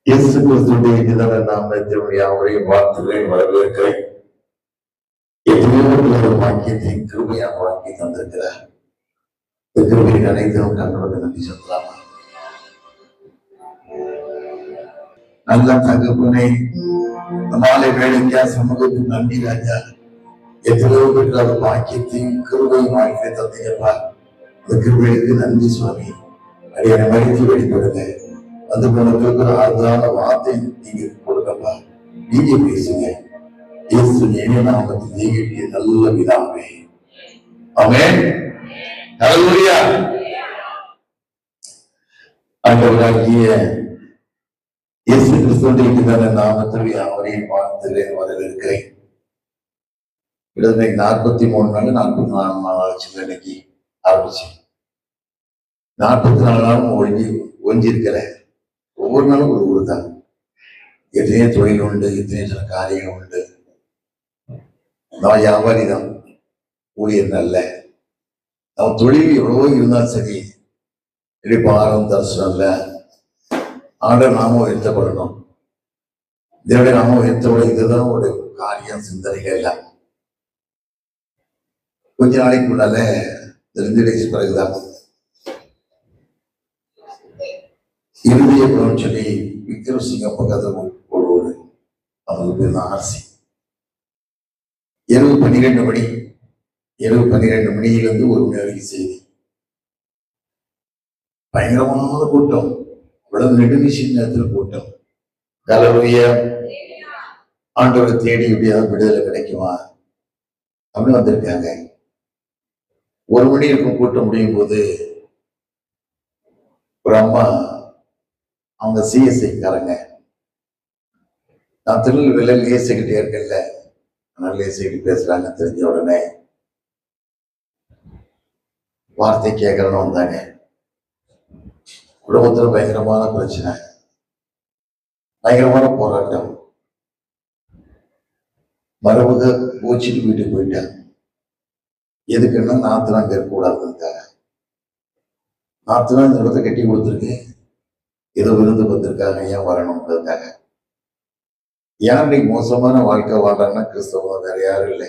இயேசு கிறிஸ்துடைய இனிதான நாமத்தில் யாவரையும் வாழ்த்துகிறேன், வரவேற்கிறேன். எத்தனையோ வாக்கியத்தை கிருபையாக வாங்கி தந்திருக்கிறார். இந்த கிருபையை அனைத்தும் கண்ணோடு நன்றி சொல்லலாமா? நல்ல தகப்பனை மாலை வேலைக்கா சமூகத்துக்கு நன்றி ராஜா. எத்தனையோ பேர் வாக்கியத்தையும் கிருபையும் வாங்கி தந்தீங்கப்பா. இந்த கிருபைக்கு நன்றி சுவாமி. அடியை மகிழ்ச்சி வெளிப்படுங்க. அது போனதுக்கு ஆறுதலான வார்த்தை நீங்க கொடுக்கப்பா. நீங்க பேசுங்க. இயேசு நாமத்தில் நீங்க நல்ல விதாவே. ஆமென். ஹல்லேலூயா. ஆண்டவராகிய இயேசு கிறிஸ்துவின் நாமத்தில் யாவரையும் வாழ்த்துகிறேன், வரவேற்கிறேன். கிட்டத்தட்ட 43 நாள் 44 நாள் ஆச்சு. இன்னைக்கு ஆரம்பிச்சு 44 நாளும் ஒழிஞ்சிருக்கிறேன். ஒவ்வொரு நாளும் ஒரு ஊர் தான். எத்தனையோ தொழில் உண்டு, எத்தனையோ சில காரியங்கள் உண்டு. நான் வியாபாரி தான், ஊழியர் அல்ல. நம்ம தொழில் எவ்வளவோ இருந்தாலும் சரி, பாரம் தரிசனம் இல்லை. ஆண்டவர் நாமும் உயர்த்தப்படணும். இதோட நாமும் உயர்த்தப்பட இதுதான் ஒரு காரியம், சிந்தனைகள் எல்லாம். கொஞ்ச நாளைக்கு முன்னால 2 டேஸ் பிறகுதான் இறுதிய குணம் சொல்லி விக்ரம்சிங்க பக்கத்தில் போடுவாரு. அவங்களுக்கு பேர் தான் ஆர்சி. இரவு 12 மணி, இரவு 12 மணியிலிருந்து 1 மணி வரைக்கும் செய்தி. பயங்கரமான கூட்டம், இவ்வளவு நெடுமிஷின் நேரத்தில் கூட்டம். ஹல்லேலூயா. ஆண்டவரை தேடி எப்படியாவது விடுதலை கிடைக்குமா அப்படின்னு வந்திருக்காங்க. 1 மணி இருக்கும் கூட்டம் முடியும் போது ஒரு அம்மா, அவங்க சிஎஸ்ஐக்காரங்க, நான் திருநெல்வேலியில் லேசிக்கிட்டே இருக்கல, ஆனால் லேசிக்கிட்டு பேசுறாங்க. தெரிஞ்ச உடனே வார்த்தை கேட்கறன்னு வந்தாங்க. குடும்பத்தில் பயங்கரமான பிரச்சனை, பயங்கரமான போராட்டம். மரபுக பூச்சிட்டு வீட்டுக்கு போயிட்டாங்க. எதுக்குன்னா நாத்துலாம் கேட்கக்கூடாதுக்காக. நாத்துலாம் இந்த இடத்த கட்டி கொடுத்துருக்கு, ஏதோ விருந்து வந்திருக்காங்க, ஏன் வரணும்ன்றதுக்காக. யார் இன்னைக்கு மோசமான வாழ்க்கை வாழ்றாங்கன்னா கிறிஸ்தவம், வேற யாரும் இல்லை.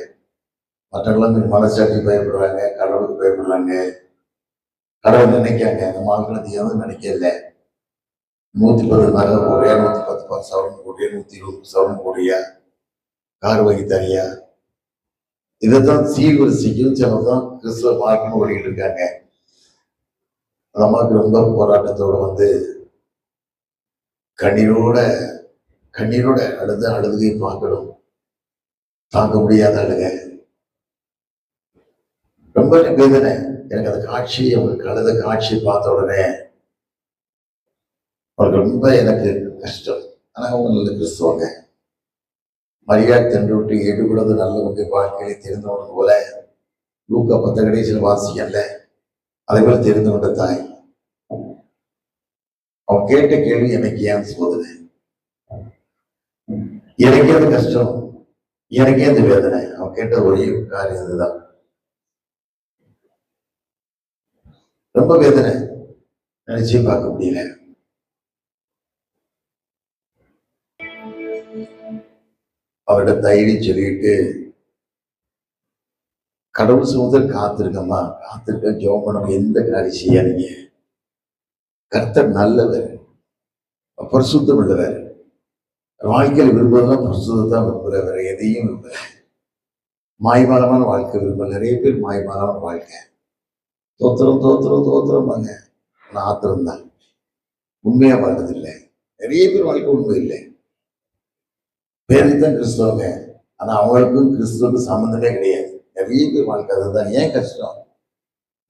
மற்றவங்களாம் மனசாட்சி பயப்படுறாங்க, கடவுளுக்கு பயப்படுறாங்க, கடவுள் நினைக்காங்க. நம்ம ஆட்களை எதுவும் நினைக்கல. 110 நகை போடியா, 110 சவரன் போடியா, 120 சவரன் போடியா, கார் வாங்கி தரியா, இதைத்தான் சீர்வரிசைக்கும் சிலதான் கிறிஸ்தவ மார்க்கெட் ஓடிக்கிட்டு இருக்காங்க. அந்த அம்மாவுக்கு ரொம்ப போராட்டத்தோட வந்து கண்ணீரோட அழுதுகை பார்க்கணும். தாங்க முடியாத அழுக, ரொம்ப வேதனை. எனக்கு அந்த காட்சி, அவங்களுக்கு அழுத காட்சி பார்த்த உடனே அவருக்கு ரொம்ப எனக்கு கஷ்டம். ஆனா அவங்க நல்ல கிறிஸ்துவங்க. மரியாதை தண்டு விட்டு எடுக்கூடாது நல்லவங்க வாழ்க்கையை தெரிந்தவங்க போல லூக்கா 10 கடைசியில் வாசிக்கல, அதே போல தெரிந்து கொண்ட தாய். அவன் கேட்ட கேள்வி, எனக்கு ஏன் சோதனை, எனக்கே அந்த கஷ்டம், எனக்கே அந்த வேதனை. அவன் கேட்ட ஒரே காரியம் இதுதான். ரொம்ப வேதனை, நினைச்சே பார்க்க முடியல. அவரோட தைரியம் சொல்லிட்டு, கடவுள் சோதர் காத்திருக்கம்மா, காத்திருக்க ஜெபம் பண்ண, எந்த காரியம் செய்யாதீங்க. கர்த்தர் நல்லவர், பரிசுத்தம் உள்ளவர். வாழ்க்கையில் விரும்புவதுதான் பரிசுத்தான் விரும்புகிற, வேற எதையும் விரும்பல. மாய்மாலமான வாழ்க்கை விரும்பல. நிறைய பேர் மாய்மாலமான வாழ்க்கை, தோத்திரம் வாங்க, ஆத்திரம் தான். உண்மையா வாழ்றதில்லை. நிறைய பேர் வாழ்க்கை உண்மை இல்லை. பேருக்கு தான் கிறிஸ்தவங்க, ஆனா அவங்களுக்கும் கிறிஸ்துவுக்கும் சம்பந்தமே கிடையாது. நிறைய பேர் வாழ்க்கை அதுதான். ஏன் கஷ்டம்,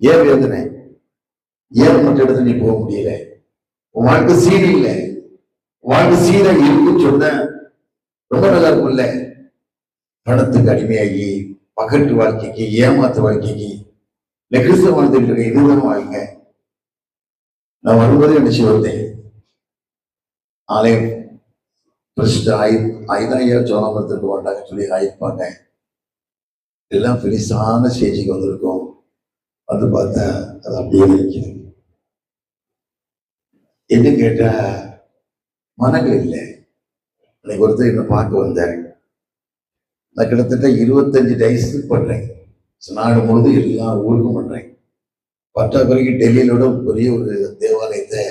ஏன் வேதனை, ஏன் மற்ற இடத்துல நீ போக முடியல? உன் வாழ்க்கை சீர் இல்லை. வாழ்க்கை சீரா இருக்குன்னு சொன்ன ரொம்ப நல்லா இருக்கும்ல. பணத்துக்கு அடிமையாகி, பகட்டு வாழ்க்கைக்கு, ஏமாத்து வாழ்க்கைக்கு, இல்லை கிறிஸ்தவ வாழ்ந்துட்டு இருக்க, இதுதான் வாழ்க்கை. நான் வரும்போதே நினைச்சு வந்தேன், ஆலயம் ஐயாயிரம் சோழமரத்துக்கு மாட்டாங்க சொல்லி ஆயிருப்பாங்க. எல்லாம் பெரிசான ஸ்டேஜுக்கு வந்திருக்கோம். வந்து பார்த்தா அது அப்படியே நிற்கிறது. என்ன கேட்டா, மனங்கள் இல்லை. அன்னைக்கு ஒருத்தர் என்னை பார்க்க வந்தார். நான் கிட்டத்தட்ட 25 டைஸ் பண்றேன். நாடு முழுது எல்லா ஊருக்கும் பண்றேன். பட்டா பிறகு டெல்லியிலோட பெரிய ஒரு தேவாலயத்தை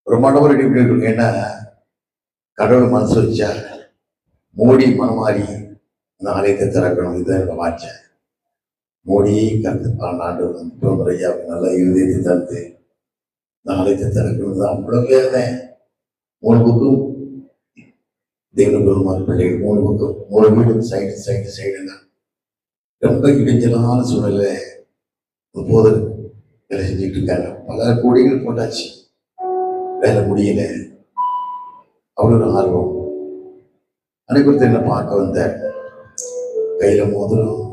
பிரம்மாண்டமாக ரெடி பண்ணிட்டு. ஏன்னா கடவுள் மனசு வச்சா மோடி மனமாறி இந்த ஆலயத்தை திறக்கணும். இதுதான் என்னோட வாட்சை. மோடி கருத்து 12 ஆண்டு பிரதமர் ஐயாவுக்கு நல்லா இறுதியை தந்து இந்த ஆலயத்தை திறக்கணும் தான் அவ்வளவு வேதனை. 3 புக்கும் தேவன பெருமாள் பிள்ளைகள் 3 புக்கும் 3 வீடு சைடுன்னா ரொம்ப இடைஞ்சலான சூழ்நிலை போதர் வேலை செஞ்சுட்டு இருக்காங்க. பல கோடிகள் போட்டாச்சு, வேலை முடியல. அவ்வளோ ஒரு ஆர்வம். அனைவருத்த என்ன பார்க்க வந்த கையில மோதிரம்,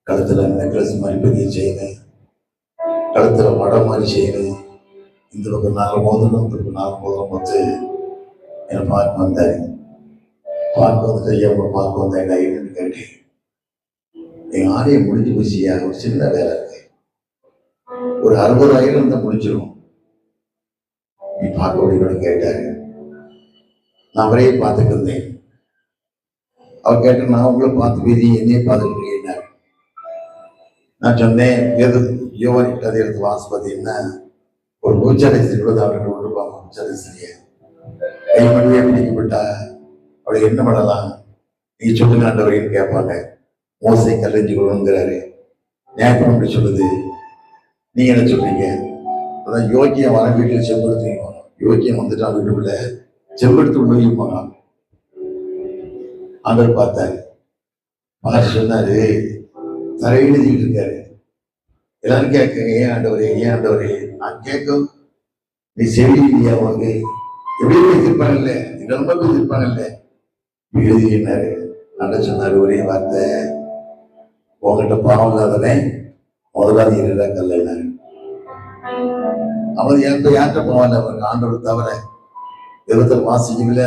கழுத்துல நெக்லஸ் மாதிரி பெரிய செய்யணும், கழுத்துல வடம் மாதிரி செய்யணும், இந்த பக்கம் 4 மோதிரம், இந்த பக்கம் 4 மோதிரம் பார்த்து என்னை பார்க்க வந்தாரு. பார்க்க வந்துட்டு ஐயா உங்களை பார்க்க வந்தேன் என்னன்னு கேட்டேன். எங்க ஆலயம் முடிஞ்சு போச்சியா, ஒரு சின்ன வேலை இருக்கு, ஒரு 60,000 தான் முடிச்சிடும், நீ பார்க்க முடியும்னு கேட்டாரு. நான் அவரையே பார்த்துட்டு இருந்தேன். அவர் கேட்ட, நான் உங்களை பார்த்து வீதி என்னையே பார்த்துட்டு. நான் சொன்னேன், எது யோவான் அதிகாரத்து வாசிப்பதீங்கன்னா ஒரு பூச்சாரஸ்திரி கூட அவர்கிட்ட விட்டுருப்பாங்க. பூச்சாரஸ்திரிய கை மணியே பிடிக்கப்பட்டா அவளை என்ன பண்ணலாம், நீ சொல்லுங்க ஆண்டவரையும் கேட்பாங்க. மோசை கல்லஞ்சி கொள்ளுங்கிறாரு, நியாயப்பம் அப்படி சொல்லுது, நீங்க என்ன சொல்றீங்க? அதான் யோக்கியம் வர வீட்டில் செம்பெடுத்து வைப்பாங்க. யோக்கியம் வந்துட்டான் வீட்டுக்குள்ள செம்பெடுத்து உள்ள வைப்பாங்க. ஆண்டவர் பார்த்தாரு, பார்த்து சொன்னாரு, தரை எழுதிக்கிட்டு இருக்காரு. எல்லாரும் கேட்க, ஏன் ஆண்டவரே ஏன் ஆண்டவரே? நான் கேட்கும் நீ செவி இல்லையா? அவங்க எப்படி பேசியிருப்பாங்கல்ல, ரொம்ப பேசியிருப்பாங்கல்ல, எழுதினாரு. ஆண்ட சொன்னாரு ஒரே வார்த்தை, உங்ககிட்ட பாவம் இல்லாதவன் முதலாவது இருடா கல்லைனாரு. அவன் யார்கிட்ட பாவம் இல்லை, அவருக்கு ஆண்டவர் தவிர. இருபத்தல் வாசிக்கல,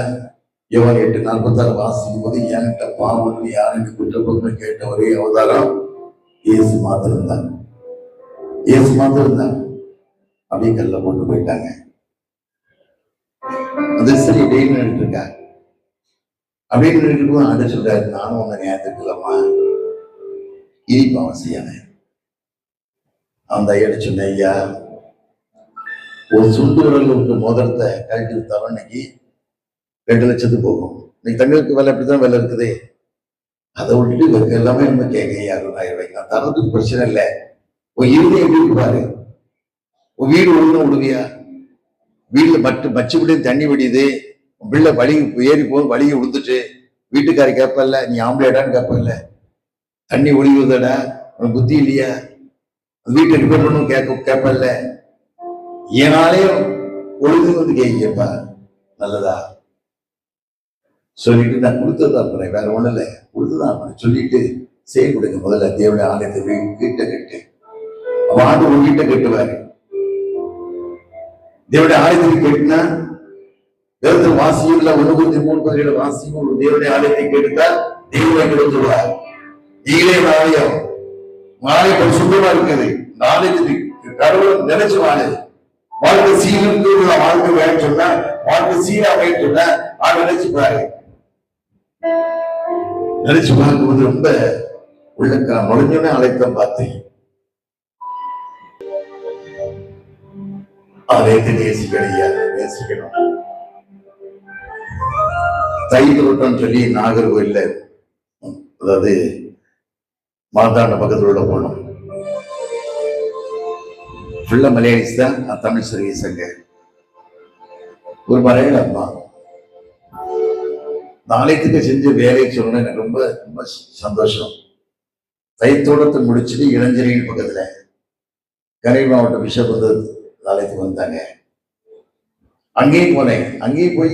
யோவான் 8:46 வாசிக்கும் போது, என்கிட்ட பாவம் யாருக்கு குற்றப்பட்டு கேட்ட ஒரே அவதாரம் இயேசு மாத்திரம் தான். இயேசு மாத்திரம் தான். அப்படியே கல்ல போட்டு போயிட்டாங்க. அது சரி டெய்லி இருக்காங்க. அப்படின்னு இருக்கும்போது ஆண்டு சொல்றாரு, நானும் உங்க நேரத்துக்குலாமா இனிப்பு அவசியம். அந்த ஐயா சொன்ன, ஐயா ஒரு சுண்டு விரல் விட்டு மோதிரத்தை கழட்டி வித்தாலும் இன்னைக்கு 2 லட்சத்துக்கு போகும். இன்னைக்கு தங்களுக்கு வேலை அப்படித்தான் வேலை இருக்குது. அதை விட்டுட்டு எல்லாமே நம்ம கேட்க 6,000 ரூபாய்க்கு நான் தரதுக்கு பிரச்சனை இல்லை. உன் இறுதி எப்படி இருப்பாரு? உன் வீடு ஒழுங்கு விடுவியா? வீட்டுல மச்சுப்படியும் தண்ணி வடியுது, பிள்ளை வழி ஏறி போது வழியை விழுந்துட்டு வீட்டுக்காரி கேட்பல்ல, நீ ஆம்பளைடான்னு கேட்பல்ல, தண்ணி ஒழிவுதடா, உனக்கு புத்தி இல்லையா? வீட்டை ரிப்பேர் பண்ணும் கேட்பல்ல, ஏனாலையும் ஒழுங்கு வந்து கேட்கப்பா நல்லதா சொல்லிட்டு நான் கொடுத்ததான் பண்ணேன், வேற ஒண்ணும் இல்லை, கொடுத்துதான் பண்ணேன் சொல்லிட்டு செயல்படுங்க. முதல்ல தேவனுடைய ஆலயத்தை கிட்ட கட்டு, ஆண்டு ஒரு கிட்ட கட்டுவாரு. தேவனுடைய ஆலயத்தை கேட்டுனா வேதத்தில் வாசியும் 1:3 வாசியும் தேவனுடைய ஆலயத்தை கேட்டுட்டா தேவனை கொடுத்துருவார். நீங்களே ஆலயம் ஆலயம் சுத்தமா இருக்குது, நாளைக்கு கடவுள் நினைச்சு வாழு. வாழ்க்கை சீருக்கு வாழ்க்கை வேணும் சொன்னா, வாழ்க்கை சீரா வேணும் சொன்னா நினைச்சு பாரு. நினைச்சு பார்க்கும்போது ரொம்ப உள்ளக்கா நுழைஞ்சோன்னே ஆலயத்தை பார்த்தேன். ஆலயத்தை நேசிக்கணும். தைத்தோட்டம் சொல்லி நாகர்கோயில்ல, அதாவது மாதாண்ட பக்கத்துல உள்ள போனோம். ஃபுல்லா மலையாளிஸ் தான், தமிழ் சர்வீஸ். அங்க ஒரு மலையாள அம்மா நாளைக்கு செஞ்ச வேலையை சொல்லணும், எனக்கு ரொம்ப ரொம்ப சந்தோஷம். தைத்தோட்டத்தை முடிச்சுட்டு இளஞ்சரியின் பக்கத்துல கரை மாவட்ட பிஷப் வந்து நாளைக்கு வந்தாங்க. அங்கேயும் போனேன். அங்கேயும் போய்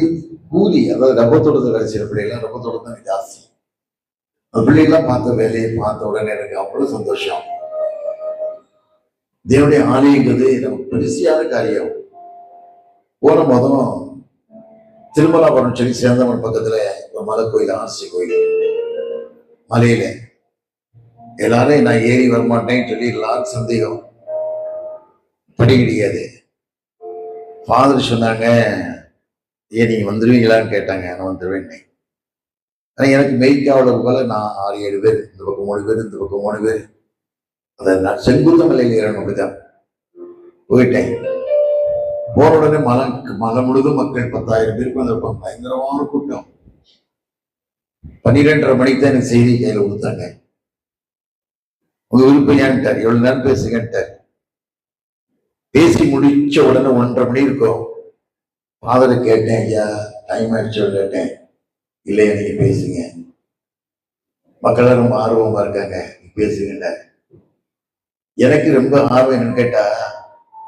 கூலி, அதாவது ரப்பத்தோட்டத்தை வேலை செய்யற பிள்ளைகள்லாம், ரப்பத்தோட்டம் தான் ஜாஸ்தி. அந்த பிள்ளைகள்லாம் பார்த்த வேலையை பார்த்த உடனே எனக்கு அவ்வளவு சந்தோஷம். தேவனுடைய ஆலயங்கிறது நமக்கு பெருசியான காரியம். போன மொதலும் திருமலாபுரம் சொல்லி சேந்தமன் பக்கத்துல ஒரு மலை கோயில், ஆர்சி கோயில் மலையில எல்லாரும் நான் ஏறி வரமாட்டேன்னு சொல்லி எல்லாரும் சந்தேகம். படி கிடையாது. ஃபாதர் சொன்னாங்க, ஏன் நீங்க வந்துருவீங்களான்னு கேட்டாங்க. நான் வந்துருவேன். ஆனா எனக்கு மெய்க்காவலர் போல நான் 6-7 பேர், இந்த பக்கம் 3 பேர், இந்த பக்கம் 3 பேர், அதை நான் செங்குத்த மலையில் ஏறணும். அப்படிதான் போயிட்டேன். போன உடனே மலை முழுதும் மக்கள் 10,000 பேருக்கு வந்திருப்பாங்க. பயங்கரமான கூட்டம். 12:30 மணிக்கு தான் எனக்கு செய்தி கையில கொடுத்தாங்க. உங்க விருப்பம் எவ்வளவு நேரம் பேசுங்கன்ட்டார். பேசி முடிச்ச உடனே 1:30 மணி இருக்கும். ஃபாதரை கேட்டேன், ஐயா டைம் ஆயிடுச்சு கேட்டேன். இல்லையா நீங்க பேசுங்க, மக்கள் ரொம்ப ஆர்வமா இருக்காங்க, பேசுங்க. எனக்கு ரொம்ப ஆர்வம் என்னன்னு கேட்டா,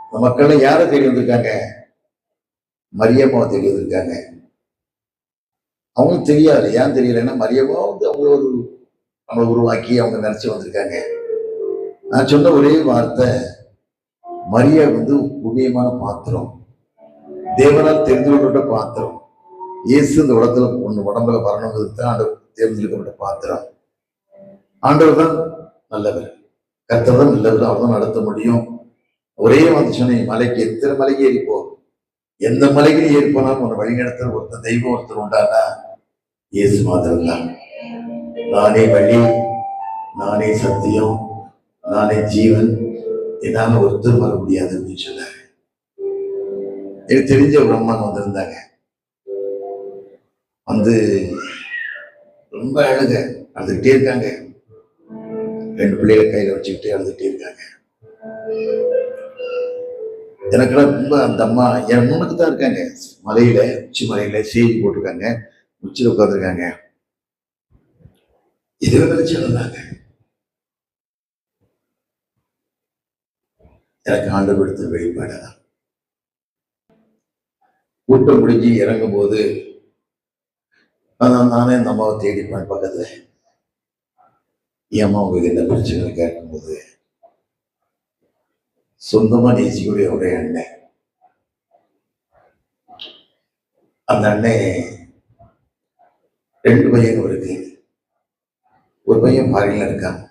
இந்த மக்கள் யாரை தேடி வந்திருக்காங்க? மரியம்மாவை தேடி வந்திருக்காங்க. அவங்களுக்கு தெரியாது. ஏன் தெரியலன்னா, மரியம்மா வந்து அவங்க நம்மளை உருவாக்கி அவங்க நினைச்சு வந்திருக்காங்க. நான் சொன்ன ஒரே வார்த்தை, மரியா வந்து புண்ணியமான பாத்திரம், தேவனால் தெரிந்து கொள்ளப்பட்ட பாத்திரம். இயேசு இந்த உடம்புல வரணுங்கிறது தான் ஆண்டவர் தேர்ந்தெடுக்கப்பட்ட பாத்திரம். ஆண்டவர் தான் நல்லவர், கர்த்தர் தான் நல்லவர், அவர் தான் நடத்த முடியும். ஒரே வந்து சொன்னேன், மலைக்கு எத்தனை மலைக்கு ஏறிப்போ, எந்த மலைக்கு ஏறி போனாலும் ஒரு வழிநடத்துற ஒருத்தர் தெய்வம் ஒருத்தர் உண்டானா இயேசு மாத்திரம் தான். நானே வழி, நானே சத்தியம், நானே ஜீவன், என்னால ஒருத்தர் வர முடியாது அப்படின்னு சொன்னாங்க. எனக்கு தெரிஞ்ச ஒரு அம்மா வந்திருந்தாங்க. வந்து ரொம்ப அழுதுகிட்டே இருக்காங்க. 2 பிள்ளைகளை கையில வச்சுக்கிட்டே அழுதுகிட்டே இருக்காங்க. எனக்கெல்லாம் ரொம்ப அந்த அம்மா என் முன்னுக்கு தான் இருக்காங்க. மலையில, உச்சி மலையில செய்தி போட்டிருக்காங்க, உச்சியில் உட்காந்துருக்காங்க. இதுவே நினைச்சு இருந்தாங்க. எனக்கு ஆண்டவர் எடுத்த வெளிப்பாடுதான். கூட்டம் முடிஞ்சு இறங்கும் போது நானே இந்த அம்மாவை தேடிப்பேன் பக்கத்துல. என் அம்மா உங்களுக்கு என்ன பிரச்சனை கேட்கும்போது, சொந்தமா நேசிக்கூடிய ஒரு அண்ணன், அந்த அண்ணன் 2 பையன் இருக்கு. ஒரு பையன் ஃபாரின்ல இருக்கான்,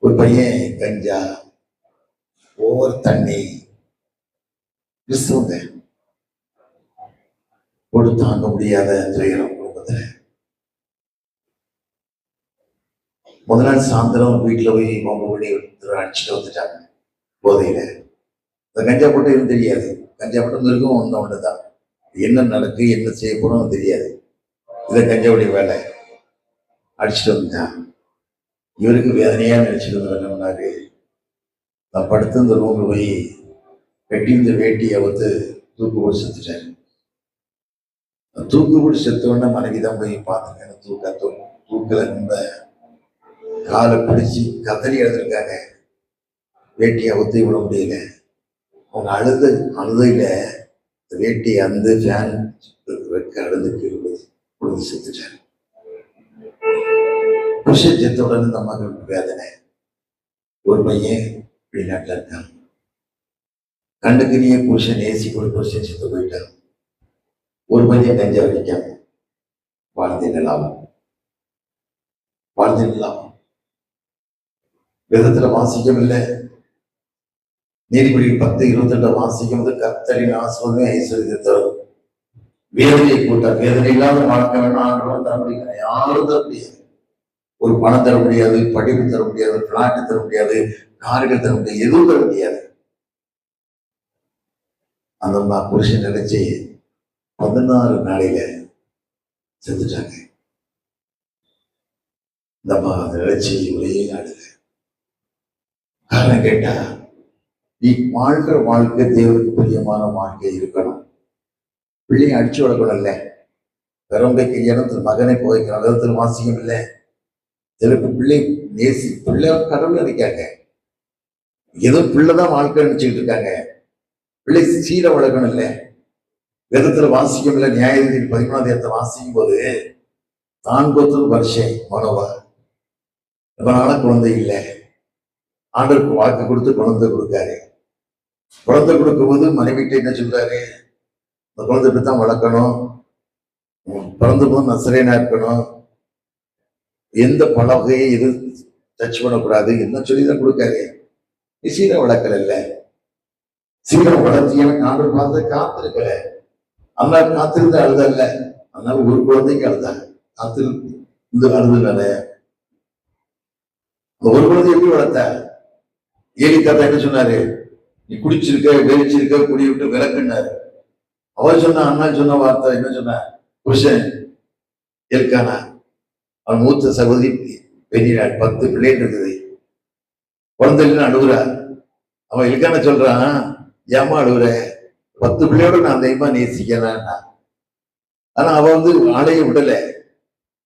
ஒரு பையன் கஞ்சா, ஓவர் தண்ணி, கிறிஸ்தவங்க போட்டு தாங்க முடியாத துயரம் குடும்பத்துல. முதல் நாள் சாயந்தரம் வீட்டுல போய் மொபைல் அடிச்சுட்டு வந்துட்டாங்க போதையில. இந்த கஞ்சா போட்டு எதுவும் தெரியாது. கஞ்சா போட்டு இருக்கும் ஒண்ணுதான், என்ன நடக்கு என்ன செய்ய போறோம் தெரியாது. இதை கஞ்சாவுடைய வேலை அடிச்சுட்டு வந்துட்டான். இவருக்கு வேதனையா நினைச்சிட்டு வந்தவனாரு. நான் படுத்து இந்த ரூம்ல போய் வெட்டி இந்த வேட்டியை வந்து தூக்கு போட்டு செத்துட்டாரு. தூக்கு போட்டு செத்தவொடனே மனைவி தான் போய் பார்த்துருக்கேன். தூக்கல ரொம்ப காலை பிடிச்சி கதறி எழுதிருக்காங்க. வேட்டியை ஒத்தி விட முடியல. அவங்க அழுதையில வேட்டி அந்த ஃபேன் அழுது விழுந்து செத்துட்டாரு. புருஷன் செத்த உடனே இந்த அம்மாவுக்கு வேதனை. ஒரு பையன் வெளிநாட்டில் இருக்கான். கண்ணுக்கு நீ புருஷன் ஏசி கூட புருஷன் செத்து போயிட்டான். ஒரு பையன் கஞ்சா வடிக்காம வாழ்ந்தேன் லாபம். வேதத்துல வாசிக்கம் இல்லை. நீதிபதி 10:28 வாசிக்கும் போது, கர்த்தரின் ஆசீர்வாதமே ஐஸ்வர்யத்தை தரும், வேதனையை கூட்டார். வேதனை இல்லாத வாழ்க்கை வேணும் ஆண்டவன் தர முடியாது, யாரும் தர முடியாது. ஒரு பணம் தர முடியாது, படிப்பு தர முடியாது, பிளாட் தர முடியாது, கார்கள் தர முடியாது, எதுவும் தர முடியாது. அந்த புருஷன் நினைச்சு 16 நாளையில செத்துட்டாங்க. இந்த அம்மா அதை நினைச்சு ஒரே ஆடுங்க. காரணம் கேட்டா, நீ வாழ்கிற வாழ்க்கை தேவனுக்கு பிரியமான வாழ்க்கை இருக்கணும். பிள்ளையை அடிச்சு வளர்க்கணும்ல. பெரும்பைக்கு இடத்துல மகனை போய்க்கிற விதத்துல வாசிக்கம் இல்லை. சிலருக்கு பிள்ளை பிள்ளை கடவுள் நினைக்காங்க. ஏதோ பிள்ளைதான் வாழ்க்கை நினைச்சுக்கிட்டு இருக்காங்க. பிள்ளை சீர வளர்க்கணும் இல்லை. வேதத்துல வாசிக்கும் இல்லை. நியாயாதிபதி 13 வாசிக்கும் போது, தான் கொத்து வருஷம் மனோவா ரொம்ப நாள குழந்தை இல்லை. ஆண்டருக்கு வாக்கு கொடுத்து குழந்தை கொடுக்காரு. குழந்தை கொடுக்கும் போது மனைவிட்ட என்ன சொல்றாரு, இந்த குழந்தை தான் வளர்க்கணும், பிறந்த போது நசரேனா இருக்கணும், எந்த பலகையை எது டச் பண்ணக்கூடாது, என்ன சொல்லிதான் கொடுக்காரு. சீர வளர்க்கல. சீர வளர்ச்சி எனக்கு ஆண்டர் பார்த்து காத்திருக்கல. அண்ணா காத்திருந்து அழுதல்ல, அதனால ஒரு குழந்தைக்கு அழுதாங்க. காத்திருந்து இந்த அழுதுனால ஒரு குழந்தை எப்படி வளர்த்த? ஏலி தாத்தா என்ன சொன்னாரு? நீ குடிச்சிருக்க, வெறிச்சிருக்க, குடி விட்டு விளக்குன்னாரு. அவர் சொன்ன அண்ணா சொன்ன வார்த்தை என்ன சொன்ன? புருஷன் எல்கானா, அவன் மூத்த சகோதரி பெரிய 10 பிள்ளைகள் இருக்குது, குழந்தைன்னு அழுகுறா. அவன் எல்கான சொல்றான், ஏமா அழுகுற? 10 பிள்ளையோட நான் தெய்வமா நேசிக்கிறேன். ஆனா அவ ஆளைய விடல.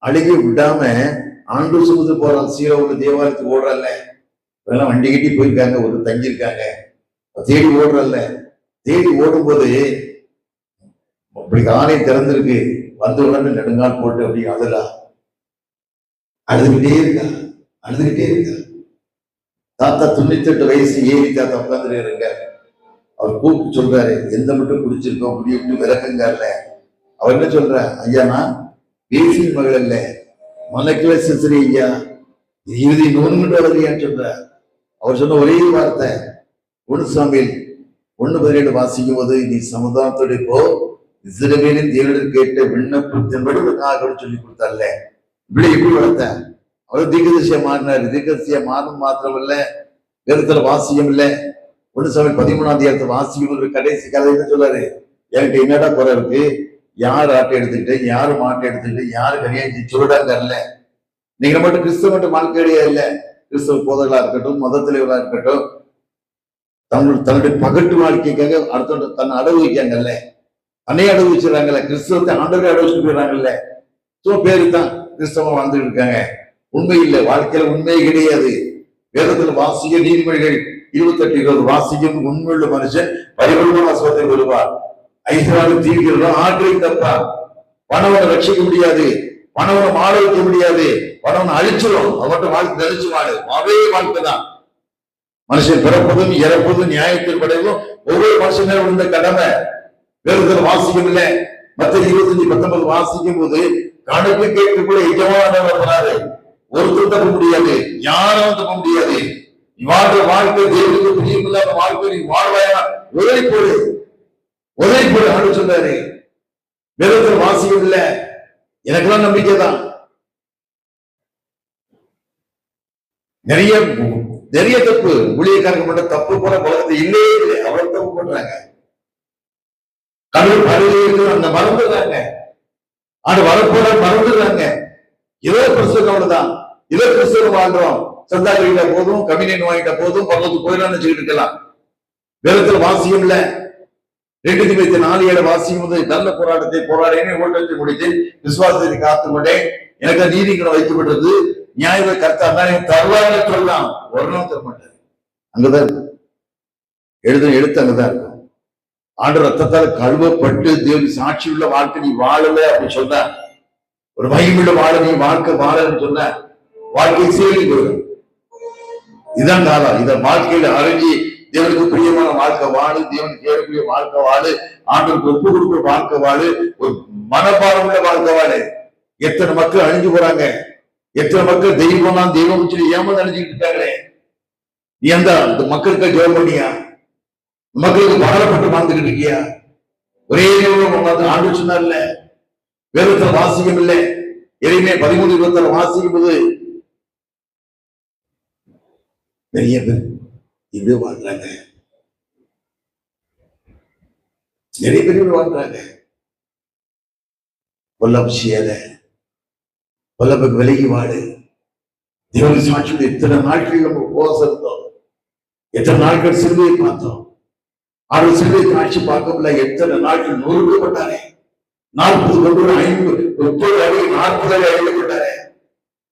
அழுகி விடாம ஆண்டு சுமந்து போறான். சீரோட தேவாலயத்துக்கு ஓடுறல்ல, இதெல்லாம் வண்டி கட்டி போயிருக்காங்க, ஒரு தங்கியிருக்காங்க, தேடி ஓடுறல்ல. தேடி ஓடும்போது அப்படி ஆலயம் திறந்திருக்கு. வந்த உடனே நெடுங்கால் போட்டு அப்படி அழுதுகிட்டே இருக்கா. தாத்தா 98 வயசு ஏறி தாத்தா உட்காந்துட்டு இருங்க. அவர் கூப்பிட்டு சொல்றாரு, எந்த மட்டும் குடிச்சிருக்கோம், குடி விட்டு விளக்குங்கல்ல. அவர் என்ன சொல்ற? ஐயா, நான் பேசின் மகள் அல்ல, மலக்கில சிசிறி ஐயா, இறுதி 100 வருதியான்னு சொல்ற. அவர் சொன்ன ஒரே வார்த்தை 1 சாமுவேல் 1:17 வாசிக்கும் போது, நீ சமுதாயத்தோட போ, இஸ்ரவேலின் தேவனிடம் கேட்ட விண்ணப்பத்தின்படி சொல்லி கொடுத்தார்ல. இப்படி எப்படி வளர்த்த? அவர் தீர்க்கதரிசியா மாறினாரு. தீர்க்கதரிசியா மாறும் மாத்திரமில்ல, வேதத்துல வாசியம் இல்ல. 1 சாமுவேல் 13 வாசிக்கும் கடைசி கதை என்ன சொல்றாரு? என்கிட்ட என்னடா குறை இருக்கு? யார் ஆட்டை எடுத்துக்கிட்டு, யாரு மாட்டை எடுத்துக்கிட்டு, யாரு கல்யாணம் சொல்லிடாங்கல்ல. நீங்க மட்டும் கிறிஸ்தவ மட்டும் வாழ்க்கையே இல்ல, கிறிஸ்தவ போதர்களா இருக்கட்டும், மத தலைவர்களா இருக்கட்டும், தன்னுடைய பகட்டு வாழ்க்கைக்காக அடுத்த தன்னை அடவு வைக்காங்கல்ல, தன்னையே அடவு வச்சிடறாங்கல்ல, கிறிஸ்தவத்தை ஆண்டவரே அடவு வச்சுட்டு போயிடறாங்கல்ல. பேரு தான் கிறிஸ்தவம் வாழ்ந்துட்டு இருக்காங்க. உண்மை இல்லை, வாழ்க்கையில உண்மையே கிடையாது. வேதத்துல வாசிக்க நீதிமொழிகள் 28:20 வாசிக்கும் உண்மையுள்ள மனுஷன் பரிபூர்ண சுகத்தை வருவார். ஐஸ்வர்யம் தீர்க்கிறோம், ஆற்றை தப்பா. பணவனை ரட்சிக்க முடியாது, பணவனை மாற வைக்க முடியாது, பணவனை அழிச்சிடும். அவன் வாழ்க்கை நினைச்சு வாழு, அதே வாழ்க்கை தான். மனுஷன் பிறப்பதும் இறப்பதும் நியாயத்தில் படைவதும் ஒவ்வொரு மனுஷனும் இருந்த கடமை. வேதத்தில் வாசிக்கும் இல்லை. மற்ற 25:19 வாசிக்கும் போது கணக்கு கேட்கக்கூட எஜமானவராரு, ஒருத்தர் தப்ப முடியாது, யாரும் தப்ப முடியாது. நீ வாழ்ற வாழ்க்கை தேவனுக்கு பிரியமில்லாத வாழ்க்கை நீ வாழ்வாயா? உதவி போடு ஆண்டு சொல்றாரு. வேதத்தில் வாசிக்கும் இல்ல. எனக்கெல்லாம் நம்பிக்கை தான். நிறைய தப்பு ஊழியக்காரங்க பண்ண தப்பு போல உலகத்தை இல்லையே இல்லை. அவ்வளவு தப்பு பண்றாங்க. கடவுள் பறவை அந்த மறந்துடுறாங்க, ஆண்டு வரப்போற மறந்துடுறாங்க. இதோ கிறிஸ்தவம் அவ்வளவுதான். இதோ கிறிஸ்தவம் வாழ்றோம், சந்தா கழிட்ட போதும், கம்யூனியன் வாங்கிட்ட போதும், பக்கத்து போயிடலாம்னு வச்சுக்கிட்டு இருக்கலாம். வேதத்தில் வாசியம் இல்ல. 2 தீமோத்தேயு 4:7 வாசிக்கும் போது, நல்ல போராட்டத்தை போராடினேன், ஓட்டத்தை முடித்தேன், விசுவாசத்தை காத்துக்கொண்டேன், எனக்கு நீதிக்கணம் வைக்கப்பட்டது, நியாயத்தை கர்த்தர் தான் தருவாங்க சொல்லலாம். ஒரு நாள் தர மாட்டாரு. அங்கதான் எழுத்து அங்கதான் இருக்கும். ஆண்டு ரத்தத்தால் கழுவப்பட்டு தேவன் சாட்சி உள்ள வாழ்க்கை நீ வாழல அப்படின்னு சொன்ன, ஒரு மகிமுள்ள வாழ நீ வாழ்க்கை வாழன்னு சொன்ன, வாழ்க்கை செயலி போயிடும். இதுதான் காலம். இத வாழ்க்கையில அறிஞ்சி தேவனுக்கு பிரியமான வாழ்க்கை வாழு, தேவனுக்கு ஏறக்கூடிய வாழ்க்கை வாழு, ஆண்டுக்கு ஒப்பு கொடுக்கிற வாழ்க்கை வாழு, ஒரு மனப்பாடம் உள்ள வாழ்க்கை வாழு. எத்தனை மக்கள் அழிஞ்சு போறாங்க, எத்தனை மக்கள் தெய்வம் தெய்வம் சொல்லி ஏமாந்து அழிஞ்சுக்கிட்டு இருக்காங்களே. நீ அந்த மக்களுக்கு ஜெபம் பண்ணியா? மக்களுக்கு பாடப்பட்டு வாழ்ந்துகிட்டு இருக்கியா? ஒரே ஆண்டு சொன்னார்ல, வேதத்துல வாசியம் இல்லை. எளிமே 13:26 வாசிக்கும் போது நிறைய பேர் இப்படி வாழ்றாங்க, நிறைய பேர் வாழ்றாங்க. பொல்லாப்பு செய்யாத, பொல்லாப்புக்கு விலகி வாடு. தேவனுடைய சாட்சியோட எத்தனை நாட்கள் நம்ம உபவாசம் இருந்தோம், எத்தனை நாட்கள் சிலுவையை பார்த்தோம். அவர் சிலுவை காட்சி பார்க்க முடியல. எத்தனை நாட்கள் நொறுக்கப்பட்டாரே, 40 கொண்டு 50 30 அடி 40 அடி அழிக்கப்பட்டாரே.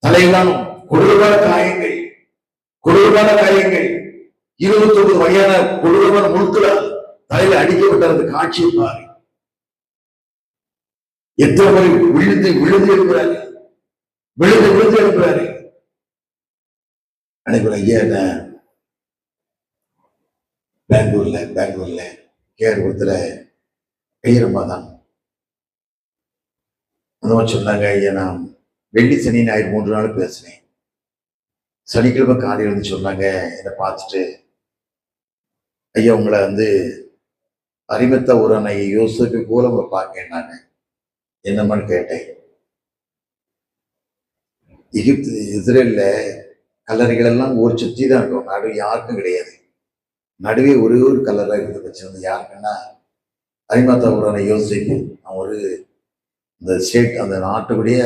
தலையெல்லாம் கொடூரமான காயங்கள், 29 வகையான கொடூரமான முழுக்களால் தலையில அடிக்கப்பட்ட அந்த காட்சியை பாரு. எத்தனை முறை விழுந்து எழுப்புறாரு, விழுந்து எழுப்புறாரு. அனைவரும் ஐயா பெங்களூர்ல கேரளத்துல கையரம்மா தான் சொன்னாங்க. ஐயா, நான் வெள்ளி சனி ஞாயிறு 3 நாள் பேசினேன். சனிக்கிழமை காலையில் சொன்னாங்க, என்னை பார்த்துட்டு, ஐயா உங்களை அரிமத்த ஊரான யோசேப்பை போல உங்களை பார்க்கேன் நான். என்னமான்னு கேட்டேன். எகிப்து இஸ்ரேல்ல கல்லறைகள் எல்லாம் ஒரு சுற்றி தான் இருக்கும், நடுவே யாருக்கும் கிடையாது. நடுவே ஒரே ஒரு கல்லறை இருந்து வச்சிருந்தது யாருக்குன்னா அரிமத்த ஊரான யோசேப்பு. அவன் ஒரு இந்த ஸ்டேட் அந்த நாட்டுடைய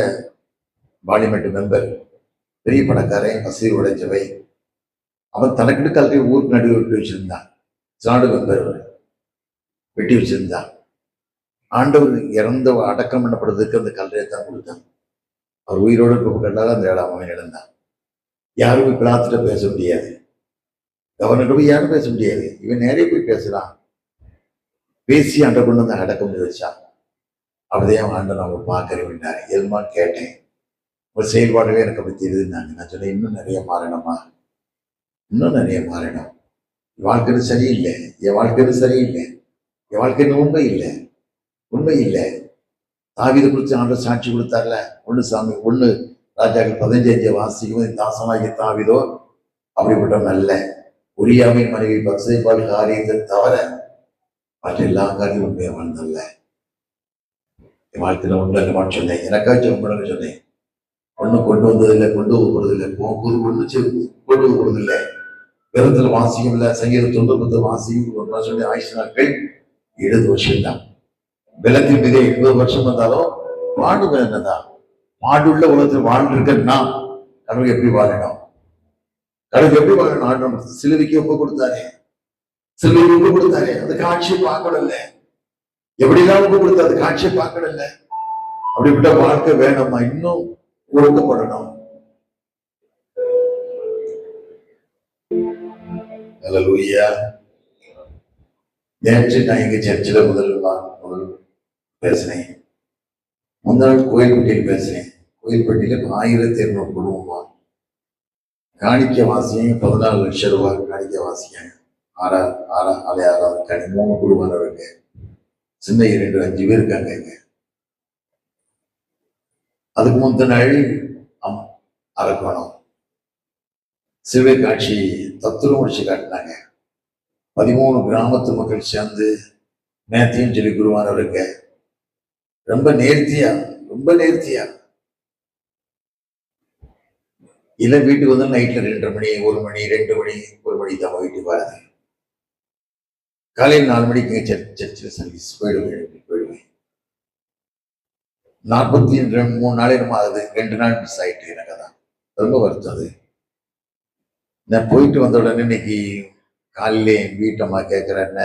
பார்லிமெண்ட் மெம்பர், பெரிய பணக்காரன், வசதி உடைச்சவை. அவன் தனக்கிட்டு கல்வி ஊருக்கு நடுவே வெட்டி வச்சிருந்தான். சாடு மெம்பர் வெட்டி வச்சிருந்தான். ஆண்டவர் இறந்த அடக்கம் பண்ணப்படுறதுக்கு அந்த கல்லறையை தான் கொடுத்தான். அவர் உயிரோடு கல்லாத அந்த இடம் அவன் இழந்தான். யாரும் போய் பிளாத்திட்ட பேச முடியாது, கவர்னர்கிட்ட போய் யாரும் பேச முடியாது. இவன் நேரே போய் பேசலாம். பேசி ஆண்டை கொண்டு வந்து அடக்கம் பண்ணி வச்சான். அப்படியே ஆண்டை நம்ம பார்க்க வேண்டாரு. எதுமான்னு கேட்டேன். ஒரு செயல்பாடுவே எனக்கு அப்படி தெரியுதுன்னாங்க. நான் சொன்னேன், இன்னும் நிறைய மாறணுமா, இன்னும் நிறைய மாறணும். வாழ்க்கைன்னு சரியில்லை, என் வாழ்க்கைன்னு சரியில்லை, என் வாழ்க்கைன்னு உண்மை இல்லை, உண்மை இல்லை. தாவீதை குறித்து ஆண்டவர் சாட்சி கொடுத்தார்ல, ஒண்ணு சாமி 1 ராஜாக்கள் 15 வாசிக்கும், தாசனாகிய தாவீதோ அப்படிப்பட்ட நல்ல உரியாவின் மனைவி பத்சேபாள் காரியத்தை தவிர மற்ற எல்லா காரியம் உண்மையை வாழ்ந்தல்ல. என் வாழ்க்கையில உண்மை இல்லைமான்னு சொன்னேன். எனக்காச்சும் உண்மைன்னு சொன்னேன். ஒன்றும் கொண்டு வந்ததில்லை, கொண்டு போறதில்லை, போகும்போது ஒன்று கொண்டு போறதில்லை. விரத்துல வாசியும் இல்லை, சங்கீத 90 வாசியும் சொல்லி ஆயுஷ் நாட்கள் 70 வருஷம் தான். விலங்கின் மீதே 80 வருஷம் வந்தாலும் மாடு என்னதான் மாடுள்ள உலகத்தில் வாழ்ந்திருக்கா கடவுள் எப்படி வாழணும், கடவுள் எப்படி வாழணும். ஆண்டு சிலுவைக்கு ஒப்பு கொடுத்தாரு, சிலுவைக்கு ஒப்பு கொடுத்தாரு. அந்த காட்சியை பார்க்கணும்ல, எப்படிலாம் ஒப்பு கொடுத்தாரு, அந்த காட்சியை பார்க்கணும்ல. அப்படிப்பட்ட வாழ்க்கை வேணுமா, இன்னும் ஒழுக்கப்படணும். அல்லேலூயா. நேற்று நான் எங்க சர்ச்சில் முதல் பேசினேன். முந்தாள் கோயில்பட்டியில் பேசினேன். கோயில்பட்டியில 1200 குடும்பம் காணிக்க வாசியம் 14 லட்சம் ரூபாய் காணிக்க வாசிக்காங்க. 6 கணி 3 குடும்பம் இருக்கு. சின்ன 2-5 பேர் இருக்காங்க இங்க. அதுக்கு முந்தின நாள் அரக்கணும் சிலுவை காட்சி தத்துவம் முடிச்சு காட்டினாங்க. 13 கிராமத்து மக்கள் சேர்ந்து மேத்தையும் சொல்லி குருவானவருங்க ரொம்ப நேர்த்தியா இல்ல. வீட்டுக்கு வந்து நைட்ல 2:30 மணி 1 மணி 2 மணி 1 மணி தான் வீட்டுக்கு வராது. காலையில் 4 மணிக்கு சர்ச்சில் சர்வீஸ் போயிடுவேன். 43 நாளே நம்ம ஆகுது. 2 நாள் மிஸ் ஆயிட்டு எனக்கு தான் ரொம்ப வருத்தம். அது நான் போயிட்டு வந்த உடனே இன்னைக்கு காலையிலே வீட்டம்மா கேட்கிறேன்ன,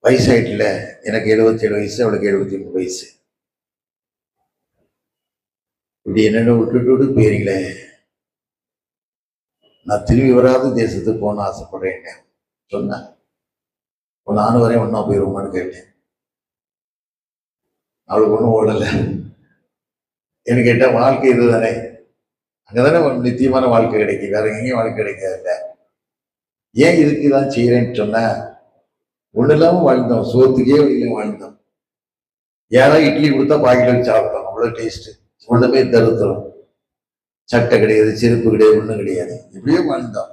வயசாயிட்டுல, எனக்கு 77 வயசு, அவளுக்கு 73 வயசு. இப்படி என்னென்ன விட்டு போயிருங்களே, நான் திரும்பி வராத தேசத்துக்கு போன ஆசைப்படுறேன் சொன்னேன். நானும் வரேன், ஒன்னா போயிருவோமான்னு கேட்டேன். அவளுக்கு ஒன்றும் ஓடலை. எனக்கு கேட்டா வாழ்க்கை இதுதானே, அங்கதானே நித்தியமான வாழ்க்கை கிடைக்கும், வேற எங்கேயும் வாழ்க்கை கிடைக்காதுல்ல. ஏன் இதுக்கு தான் செய்யறேன்னு சொன்ன, ஒண்ணு இல்லாம வாழ்ந்தோம், சோத்துக்கே வெளியில வாழ்ந்தோம். யாராவது இட்லி கொடுத்தா பாக்கெட் வச்சு சாப்பிட்டோம், அவ்வளவு டேஸ்ட். ஒண்ணுமே தருத்தரும், சட்டை கிடையாது, செருப்பு கிடையாது, ஒண்ணும் கிடையாது, இப்படியே வாழ்ந்தோம்.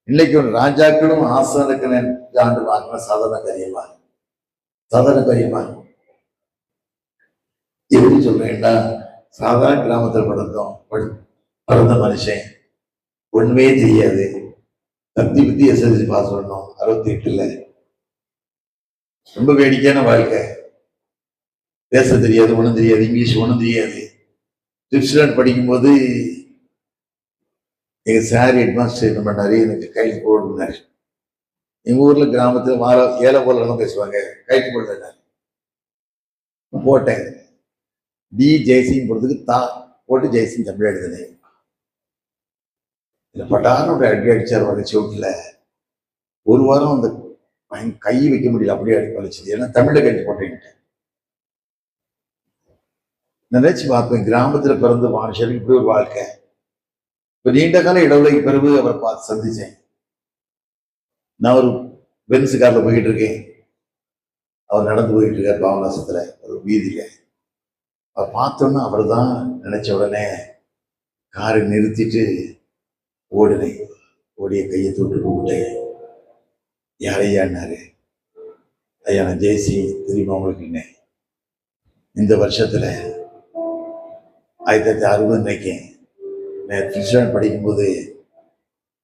இன்னைக்கு ஒரு ராஜாக்களும் ஆசானுக்கு ஆண்டு வாங்கின சாதாரண காரியமா எப்படி சொல்றேன்னா, சாதாரண கிராமத்தில் பிறந்த மனுஷன், ஒண்ணுமே தெரியாது. பத்தி எஸ்எல்சி பாஸ் பண்ணோம் 68ல. ரொம்ப வேடிக்கையான வாழ்க்கை. பேச தெரியாது, ஒண்ணும் தெரியாது, இங்கிலீஷ் ஒண்ணும் தெரியாது. சுவிட்சர்லாந்து படிக்கும்போது எங்க சார் ஹெட்மாஸ்டர் என்ன பண்ணாரு, எனக்கு கைக்கு போடுனாரு. எங்க ஊர்ல கிராமத்துல ஏழை போலாம் பேசுவாங்க, கைக்கு போடுறாரு. போட்டேன். டி ஜெய்சிங் போடுறதுக்கு போட்டு ஜெய்சிங் தமிழ் எழுதுனேன். இல்லை பட்டாரோட அடி அடிச்சார் வர சோட்டில். 1 வாரம் அந்த கை வைக்க முடியல, அப்படியே அடி வலிச்சது. ஏன்னா தமிழை கழிச்சு போட்டேன்ட்டு நினைச்சு பார்ப்பேன். கிராமத்துல பிறந்த மனுஷனுக்கு இப்படி ஒரு வாழ்க்கை. இப்ப நீண்ட கால இடவுலைக்கு பிறகு அவரை பார்த்து சந்திச்சேன். நான் ஒரு பென்ஸ் கார்ல போயிட்டு இருக்கேன், அவர் நடந்து போயிட்டு இருக்கார் பாவநாசத்துல ஒரு வீதியில. அவர் பார்த்தோன்னா அவர் தான் நினைச்ச உடனே காரை நிறுத்திட்டு ஓடிய கையை தொட்டு கூப்பிட்டேன். யாரையான்னாரு. ஐயா நான் ஜெயசி தெரியுமா உங்களுக்கு? இந்த வருஷத்துல 1960 நினைக்கேன், நான் ஃபிஃப்த் படிக்கும்போது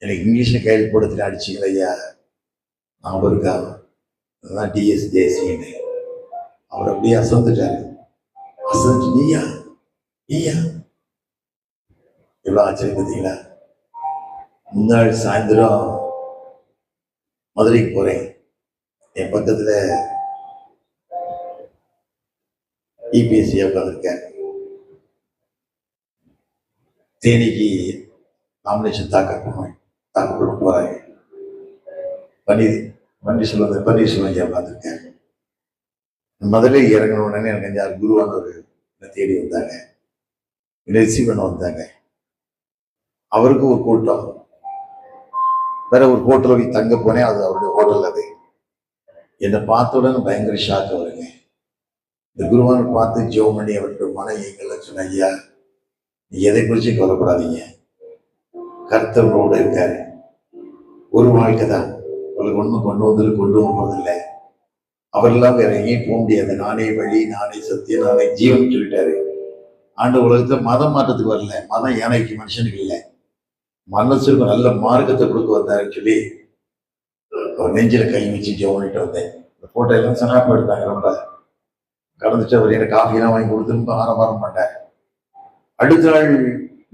எனக்கு இங்கிலீஷில் கையில் போடுறதுல அடிச்சிங்கள ஐயா, நான் இருக்கா, அதுதான் டிஎஸ் ஜெயசின்னு. அவர் அப்படியே அசந்துட்டாரு. அசந்து நீயா நீயா, எவ்வளோ ஆச்சரியம் பார்த்தீங்களா? முன்னாள் சாயந்தரம் மதுரைக்கு போறேன். என் பக்கத்துல இபிஎஸ்சியா உட்காந்துருக்கேன். தேனிக்கு நாமினேஷன் தாக்கல் பண்ண போறாங்க. பன்னீர்செல்வம் ஐயா உட்காந்துருக்கேன். மதுரை இறங்கின உடனே எனக்கு 5-6 குருவானவர் தேடி வந்தாங்க, ரிசீவ் பண்ண வந்தாங்க. அவருக்கு ஒரு கூட்டம், வேற ஒரு ஹோட்டல் போய் தங்க போனேன். அது அவருடைய ஹோட்டல். அது என்னை பார்த்த உடனே பயங்கர ஷாக் வருங்க. இந்த குருவானை பார்த்து ஜோமணி அவருடைய மனைவிகளை சொன்ன, ஐயா நீ எதை குறிச்சு கவலைப்படாதீங்க, கர்த்தரோட இருக்காரு. ஒரு வாழ்க்கை தான், உங்களுக்கு ஒன்றும் கொண்டு போறதில்லை. அவரெல்லாம் வேற எங்கேயும் போக முடியாது. நானே வழி, நானே சத்தியம், நானே ஜீவன் சொல்லிட்டாரு. ஆண்டு உலகத்துல மதம் மாற்றத்துக்கு வரல. மதம் யானைக்கு மனுஷனுக்கு இல்லை. மனசுக்கு நல்ல மார்க்கத்தை கொடுக்க வந்தாருன்னு சொல்லி அவர் நெஞ்சில கை வச்சு ஜெவனிட்டு வந்தேன். இந்த போட்டோ எல்லாம் சனாப்பம் எடுத்தாங்க. ரொம்ப கடந்துட்டு அவர் எனக்கு காஃபிலாம் வாங்கி கொடுத்து ரொம்ப ஆரம்பரம் பண்ணார். அடுத்த நாள்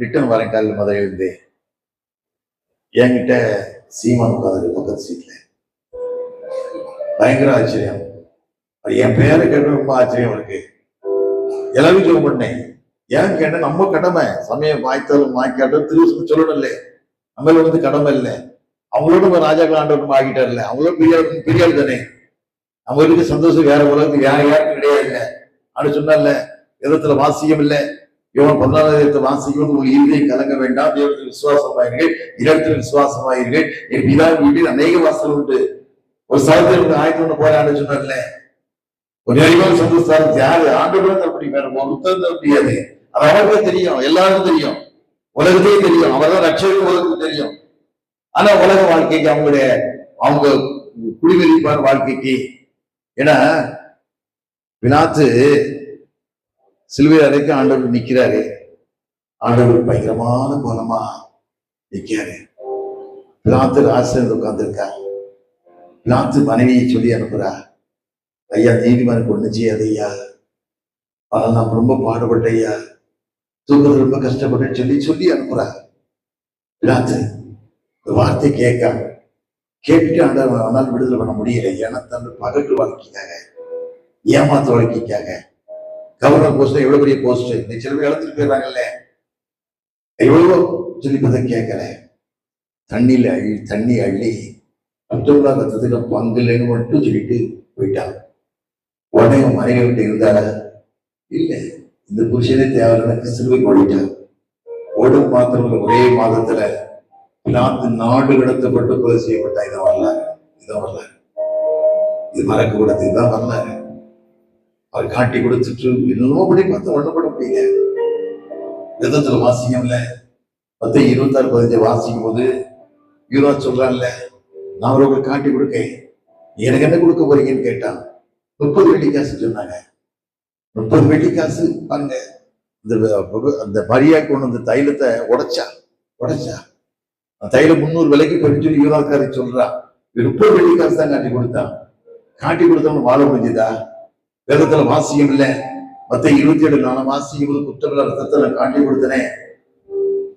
ரிட்டர்ன் வரேன் காலையில் மதுரை இருந்து. என்கிட்ட சீமான் உட்காந்து பக்கத்து சீட்ல. பயங்கர ஆச்சரியம். என் பேரை கேட்ட ரொம்ப ஆச்சரியம் இருக்கு. எல்லாரும் ஜெபம் பண்ணேன். ஏன் கேட்ட, நம்ம கடமை சமயம் வாய்த்தாலும் வாய்க்காட்டும் திருவசம் சொல்லணும் இல்லை, நம்மள வந்து கடமை இல்லை. அவங்களோட ராஜாக்கள் ஆண்டவரும் ஆகிட்டார் இல்லை, அவங்களோட பெரியாள் தானே. அவங்களுக்கு சந்தோஷம் வேற உலகத்துக்கு யாருக்கும் கிடையாது இல்லை. அப்படி சொன்னால விதத்துல வாசியம் இல்லை. இவன் 14 வாசிக்கும், உங்களுக்கு இருதையும் கலங்க வேண்டாம், தேவத்தில் விசுவாசமாயிருங்கள், இடத்தில் விசுவாசமாயிருங்கள், என் பிதா வீட்டில் அநேக வாசல் உண்டு. ஒரு சகோதரர் 1001 போரான்னு சொன்னார்ல, ஒரு அறிவான சந்தோஷம் யாரு ஆண்டவரும் அப்படி வேற ஒருத்தர் தர முடியாது. அது அவருக்கே தெரியும், எல்லாருக்கும் தெரியும், உலகத்தையே தெரியும். அவர்தான் ரட்சகர், உலகத்துக்கு தெரியும். ஆனா உலக வாழ்க்கைக்கு அவங்க குடிமதிப்பான வாழ்க்கைக்கு, ஏன்னா பிலாத்து சிலுவை அறைக்கு ஆண்டவர் நிக்கிறாரு. ஆண்டவர் பயங்கரமான கோலமா நிற்காரு. பிலாத்து ராசில் உட்கார்ந்துருக்கா. பிலாத்து மனைவியை சொல்லி அனுப்புறா, ஐயா நீதிமன்றம் ஒண்ணு செய்யாது ஐயா, ஆனால் நான் ரொம்ப பாடுபட்ட ஐயா, தூக்குறது ரொம்ப கஷ்டப்பட்டேன்னு சொல்லி அனுப்புறா. பிலாத்து வார்த்தை கேட்டுட்டு ஆண்டவர் அவனால் விடுதலை பண்ண முடியல. ஏன்னா தன் பகட்டு வாழ்க்கைக்காக, ஏமாத்து வாழ்க்கைக்காக. கவர்னர் போஸ்ட் எவ்வளவு பெரிய போஸ்ட், இந்த சில பேர் இழந்துட்டு போயிடுறாங்கல்ல, எவ்வளவோ சொல்லி பதை கேட்கல. தண்ணி அள்ளி மற்றவங்களா கத்ததுக்கு பங்குலன்னு மட்டும் சொல்லிட்டு போயிட்டாங்க. உடனே மனைவி விட்டு இருந்தால இல்ல, இந்த புருஷனே தேவையான சிலுவைக்கு ஓடிட்டாங்க. ஓடும் மாத்திரம் ஒரே மாதத்துல நாடு கடத்தப்பட்டு கொலை செய்யப்பட்டா. இதான் வரலாறு. இது மறக்கக்கூடாது. இதுதான் வரலாறு. அவர் காட்டி கொடுத்துட்டு என்னமோ படி பார்த்து ஒண்ணப்பட முடியல. விதத்துல வாசிக்கம்ல 10:26-15 வாசிக்கும் போது யூரா சொல்றான்ல, நான் அவர்களுக்கு காட்டி கொடுக்க, எனக்கு என்ன கொடுக்க போறீங்கன்னு கேட்டான். 30 வெள்ளி காசு சொன்னாங்க. 30 வெள்ளி காசு பாருங்க. அந்த மரியா கொண்டு அந்த தைலத்தை உடைச்சா தைலம் 300 விலைக்கு போயின்னு சொல்லி யூராக்காரி சொல்றா. 30 வெள்ளி காசு தான் காட்டி கொடுத்தான். காட்டி கொடுத்தவனு வாழ முடிஞ்சுதா? வேதத்துல வாசியம் இல்ல. 27 நான் வாசிக்கும் போது குற்றமில்ல ரத்தத்தை நான் காட்டி கொடுத்தனே,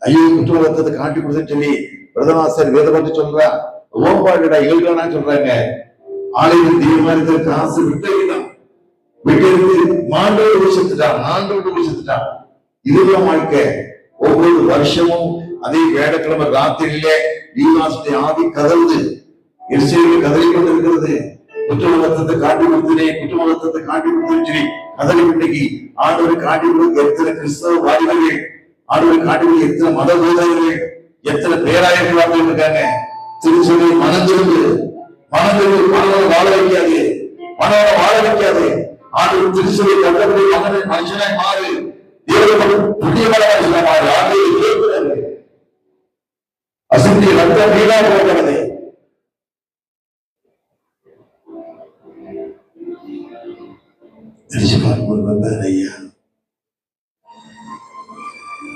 ஐயோ குற்ற ரத்தத்தை காட்டி கொடுத்தேன்னு சொல்லி பிரதமாசர் வேத பற்றி சொல்றா. ஓம்பாடுடா எழுதுனா சொல்றாங்க. ஆலயம் தீர்மானித்த காசு விட்டு மாண்டோடு விஷத்துட்டான். இதுதான் வாழ்க்கை. ஒவ்வொரு வருஷமும் அதே வேடக்கிழமை ராத்திரியிலே ஈவாசுடைய ஆவி கதவுது, எரிசேலில் கதறி கொண்டிருக்கிறது. குற்றமலத்தத்தை காட்டி கொடுத்தேன்னு சொல்லி கதறி இன்னைக்கு ஆண்டவரை காட்டி கொடுக்க எத்தனை கிறிஸ்தவ வாலிபர்கள், ஆண்டவரை காட்டி கொடுக்க எத்தனை மத போதகர்கள், எத்தனை பேராயர்கள் இருக்காங்க. திருச்சபை மனந்திருந்து மனவரை வாழ வைக்காது. ஆண்டவர் திருச்சபை கட்டப்படி மகனை மனுஷனாய் மாறு, புதிய மாறு. அசுத்தி ரத்தம் வீணா போகிறது. நினைச்சு பார்க்கும்போது ரொம்ப ஐயா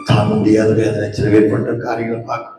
தாங்க முடியாத வேதனை சில பேர் பண்ற காரியங்களை பார்க்க